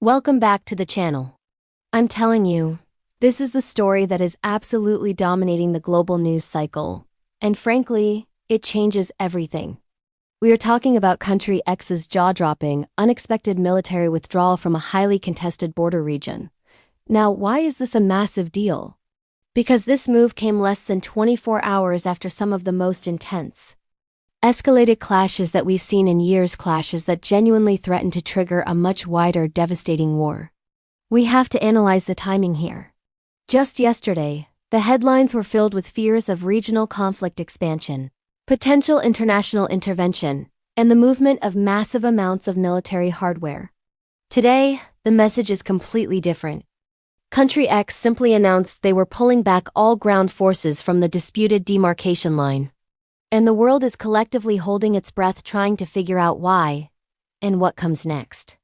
Welcome back to the channel. I'm telling you, this is the story that is absolutely dominating the global news cycle, and frankly, it changes everything. We are talking about country X's jaw-dropping, unexpected military withdrawal from a highly contested border region. Now, why is this a massive deal? Because this move came less than 24 hours after some of the most intense, escalated clashes that we've seen in years, clashes that genuinely threaten to trigger a much wider, devastating war. We have to analyze the timing here. Just yesterday, the headlines were filled with fears of regional conflict expansion, potential international intervention, and the movement of massive amounts of military hardware. Today, the message is completely different. Country X simply announced they were pulling back all ground forces from the disputed demarcation line. And the world is collectively holding its breath, trying to figure out why and what comes next.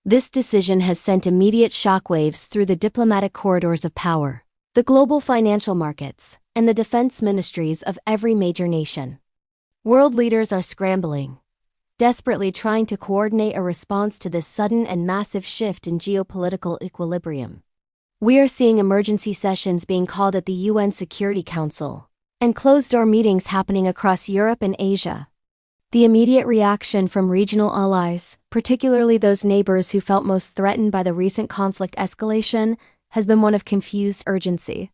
This decision has sent immediate shockwaves through the diplomatic corridors of power, the global financial markets, and the defense ministries of every major nation. World leaders are scrambling, desperately trying to coordinate a response to this sudden and massive shift in geopolitical equilibrium. We are seeing emergency sessions being called at the UN Security Council, and closed-door meetings happening across Europe and Asia. The immediate reaction from regional allies, particularly those neighbors who felt most threatened by the recent conflict escalation, has been one of confused urgency.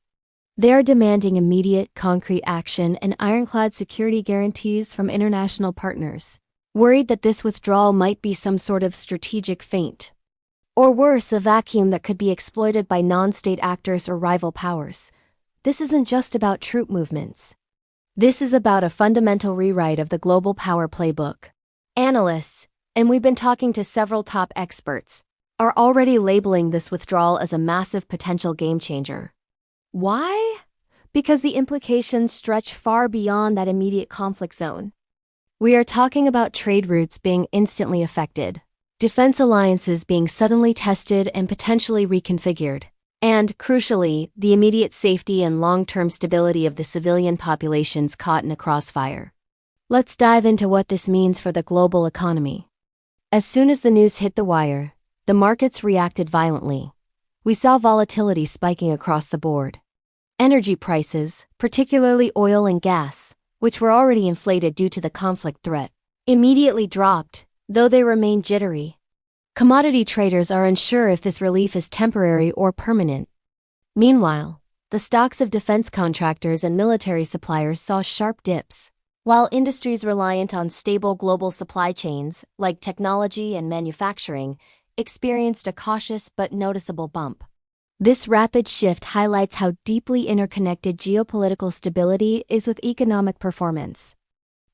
They are demanding immediate, concrete action and ironclad security guarantees from international partners, worried that this withdrawal might be some sort of strategic feint. Or worse, a vacuum that could be exploited by non-state actors or rival powers. This isn't just about troop movements. This is about a fundamental rewrite of the global power playbook. Analysts, and we've been talking to several top experts, are already labeling this withdrawal as a massive potential game changer. Why? Because the implications stretch far beyond that immediate conflict zone. We are talking about trade routes being instantly affected, defense alliances being suddenly tested and potentially reconfigured, and, crucially, the immediate safety and long-term stability of the civilian populations caught in a crossfire. Let's dive into what this means for the global economy. As soon as the news hit the wire, the markets reacted violently. We saw volatility spiking across the board. Energy prices, particularly oil and gas, which were already inflated due to the conflict threat, immediately dropped, though they remain jittery. Commodity traders are unsure if this relief is temporary or permanent. Meanwhile, the stocks of defense contractors and military suppliers saw sharp dips, while industries reliant on stable global supply chains, like technology and manufacturing, experienced a cautious but noticeable bump. This rapid shift highlights how deeply interconnected geopolitical stability is with economic performance.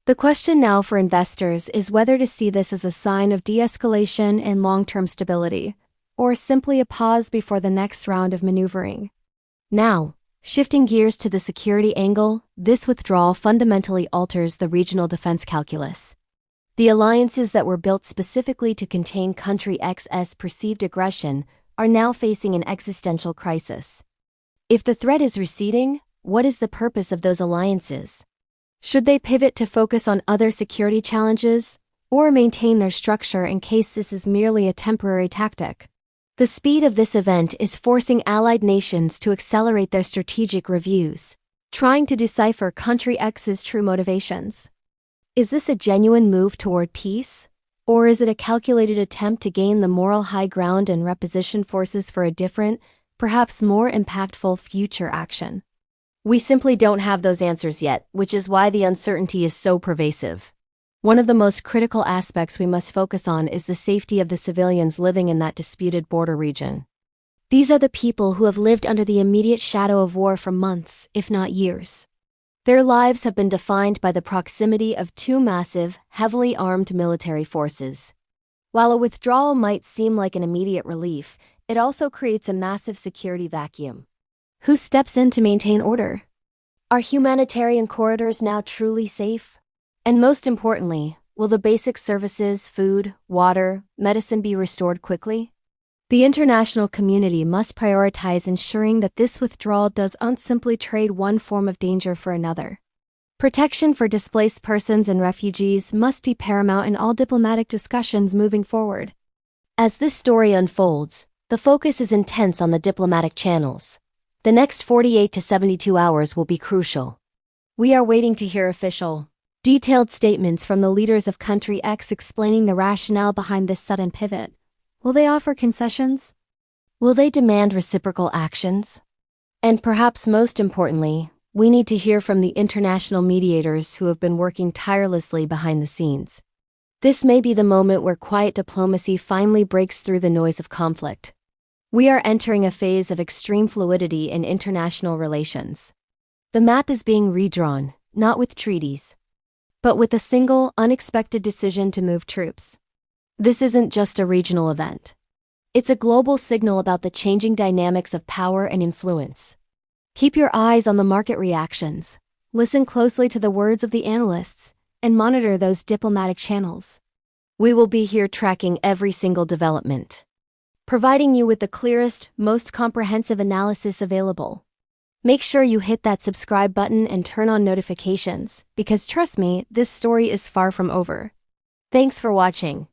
The question now for investors is whether to see this as a sign of de-escalation and long-term stability, or simply a pause before the next round of maneuvering. Now, shifting gears to the security angle, this withdrawal fundamentally alters the regional defense calculus. The alliances that were built specifically to contain Country X's perceived aggression are now facing an existential crisis. If the threat is receding, what is the purpose of those alliances? Should they pivot to focus on other security challenges, or maintain their structure in case this is merely a temporary tactic? The speed of this event is forcing allied nations to accelerate their strategic reviews, trying to decipher Country X's true motivations. Is this a genuine move toward peace, or is it a calculated attempt to gain the moral high ground and reposition forces for a different, perhaps more impactful future action? We simply don't have those answers yet, which is why the uncertainty is so pervasive. One of the most critical aspects we must focus on is the safety of the civilians living in that disputed border region. These are the people who have lived under the immediate shadow of war for months, if not years. Their lives have been defined by the proximity of two massive, heavily armed military forces. While a withdrawal might seem like an immediate relief, it also creates a massive security vacuum. Who steps in to maintain order? Are humanitarian corridors now truly safe? And most importantly, will the basic services, food, water, medicine be restored quickly? The international community must prioritize ensuring that this withdrawal doesn't simply trade one form of danger for another. Protection for displaced persons and refugees must be paramount in all diplomatic discussions moving forward. As this story unfolds, the focus is intense on the diplomatic channels. The next 48 to 72 hours will be crucial. We are waiting to hear official, detailed statements from the leaders of country X explaining the rationale behind this sudden pivot. Will they offer concessions? Will they demand reciprocal actions? And perhaps most importantly, we need to hear from the international mediators who have been working tirelessly behind the scenes. This may be the moment where quiet diplomacy finally breaks through the noise of conflict. We are entering a phase of extreme fluidity in international relations. The map is being redrawn, not with treaties, but with a single, unexpected decision to move troops. This isn't just a regional event. It's a global signal about the changing dynamics of power and influence. Keep your eyes on the market reactions, listen closely to the words of the analysts, and monitor those diplomatic channels. We will be here tracking every single development, providing you with the clearest, most comprehensive analysis available. Make sure you hit that subscribe button and turn on notifications, because trust me, this story is far from over. Thanks for watching.